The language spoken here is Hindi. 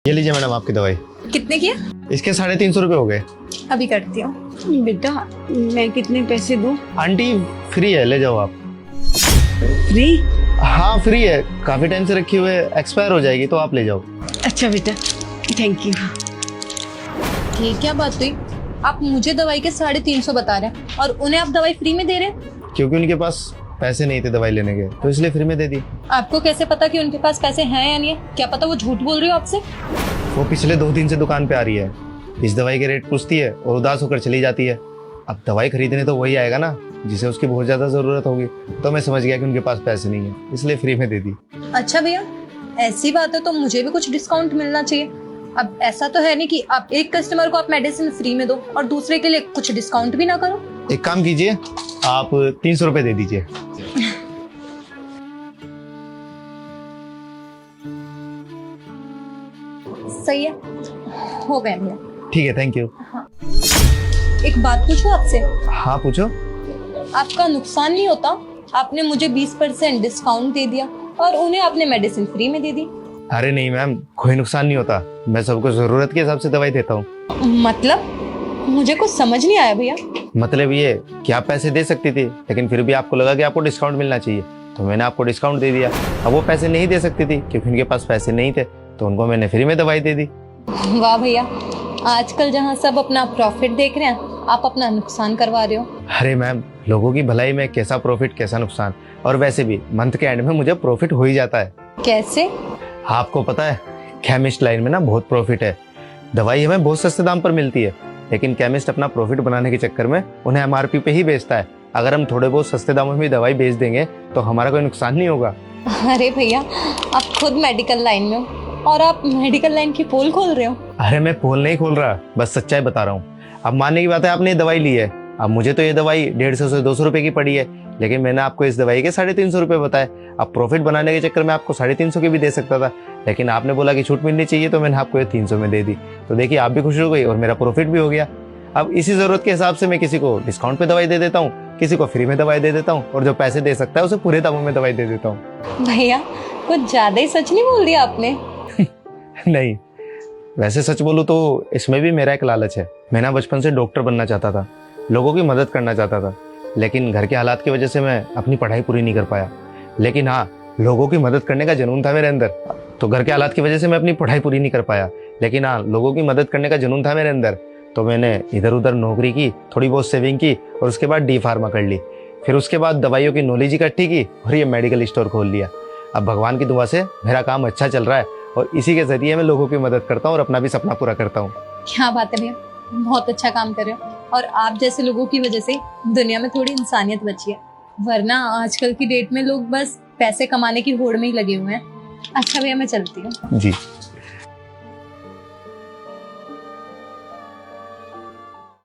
ये लीजिए मैडम आपकी दवाई। कितने की है? इसके 350 रुपये हो गए। अभी करती हूँ। बेटा मैं कितने पैसे दूं? आंटी फ्री है, ले जाओ आप। फ्री? हाँ फ्री है, काफी टाइम से रखी हुई है, एक्सपायर हो जाएगी तो आप ले जाओ। अच्छा बेटा थैंक यू। ये क्या बात हुई? आप मुझे दवाई के 350 बता रहे हैं और उन्हें आप दवाई फ्री में दे रहे हैं? क्योंकि उनके पास पैसे नहीं थे दवाई लेने के, तो इसलिए फ्री में दे दी। आपको कैसे पता कि उनके पास पैसे हैं या नहीं है? क्या पता वो झूठ बोल रही हो आपसे? वो पिछले 2 दिन से दुकान पे आ रही है, इस दवाई के रेट पूछती है और उदास होकर चली जाती है। अब दवाई खरीदने तो वही आएगा ना जिसे उसकी बहुत ज्यादा जरूरत होगी, तो मैं समझ गया कि उनके पास पैसे नहीं है, इसलिए फ्री में दे दी। अच्छा भैया, ऐसी बात है तो मुझे भी कुछ डिस्काउंट मिलना चाहिए। अब ऐसा तो है नहीं कि आप एक कस्टमर को आप मेडिसिन फ्री में दो और दूसरे के लिए कुछ डिस्काउंट भी ना करो। एक काम कीजिए, आप 300 रुपये दे दीजिए। सही है, हो गया भैया। ठीक है, थैंक यू। एक बात पूछूं आपसे? हाँ पूछो। आपका नुकसान नहीं होता? आपने मुझे 20% डिस्काउंट दे दिया और उन्हें आपने मेडिसिन फ्री में दे दी। अरे नहीं मैम, कोई नुकसान नहीं होता, मैं सबको जरूरत के हिसाब से दवाई देता हूँ। मतलब मुझे कुछ समझ नहीं आया भैया। मतलब ये कि आप पैसे दे सकती थी, लेकिन फिर भी आपको लगा कि आपको डिस्काउंट मिलना चाहिए, तो मैंने आपको डिस्काउंट दे दिया। अब वो पैसे नहीं दे सकती थी क्योंकि उनके पास पैसे नहीं थे, तो उनको मैंने फ्री में दवाई दे दी। वाह भैया, आजकल जहाँ सब अपना प्रॉफिट देख रहे हैं, आप अपना नुकसान करवा रहे हो। अरे मैम, लोगों की भलाई में कैसा प्रॉफिट कैसा नुकसान, और वैसे भी मंथ के एंड में मुझे प्रॉफिट हो ही जाता है। कैसे? आपको पता है केमिस्ट लाइन में ना बहुत प्रॉफिट है। दवाई हमें बहुत सस्ते दाम पर मिलती है, लेकिन केमिस्ट अपना प्रॉफिट बनाने के चक्कर में उन्हें एमआरपी पे ही बेचता है। अगर हम थोड़े बहुत सस्ते दामों में भी दवाई बेच देंगे तो हमारा कोई नुकसान नहीं होगा। अरे भैया, आप खुद मेडिकल लाइन में हो और आप मेडिकल लाइन की पोल खोल रहे हो। अरे मैं पोल नहीं खोल रहा, बस सच्चाई बता रहा हूँ। अब मानने की बात है, आपने ये दवाई ली है, अब मुझे तो ये दवाई 150 से 200 रुपए की पड़ी है, लेकिन मैंने आपको इस दवाई के 350 रुपए बताए। अब प्रॉफिट बनाने के चक्कर में आपको 350 की भी दे सकता था, लेकिन आपने बोला कि छूट मिलनी चाहिए, तो मैंने आपको ये 300 में दे दी। तो देखिए, आप भी खुश हो गई और मेरा प्रॉफिट भी हो गया। अब इसी जरूरत के हिसाब से मैं किसी को डिस्काउंट पे दवाई दे देता हूँ, किसी को फ्री में दवाई दे देता हूँ, और जो पैसे दे सकता है उसे पूरे दामों में दवाई दे देता हूँ। भैया कुछ ज्यादा ही सच नहीं बोल दिया आपने। नहीं, वैसे सच बोलूं तो इसमें भी मेरा एक लालच है। मैं ना बचपन से डॉक्टर बनना चाहता था, लोगों की मदद करना चाहता था, लेकिन घर के हालात की वजह से मैं अपनी पढ़ाई पूरी नहीं कर पाया। लेकिन हाँ, लोगों की मदद करने का जुनून था मेरे अंदर। तो घर के हालात की वजह से मैं अपनी पढ़ाई पूरी नहीं कर पाया, लेकिन हाँ, लोगों की मदद करने का जुनून था मेरे अंदर। तो मैंने इधर उधर नौकरी की, थोड़ी बहुत सेविंग की, और उसके बाद डी फार्मा कर ली। फिर उसके बाद दवाइयों की नॉलेज इकट्ठी की और ये मेडिकल स्टोर खोल लिया। अब भगवान की दुआ से मेरा काम अच्छा चल रहा है, और इसी के जरिए मैं लोगों की मदद करता हूँ और अपना भी सपना पूरा करता हूँ। क्या बात है भैया, बहुत अच्छा काम कर रहे हो, और आप जैसे लोगों की वजह से दुनिया में थोड़ी इंसानियत बची है, वरना आजकल की डेट में लोग बस पैसे कमाने की होड़ में ही लगे हुए हैं। अच्छा भैया, मैं चलती हूँ। जी।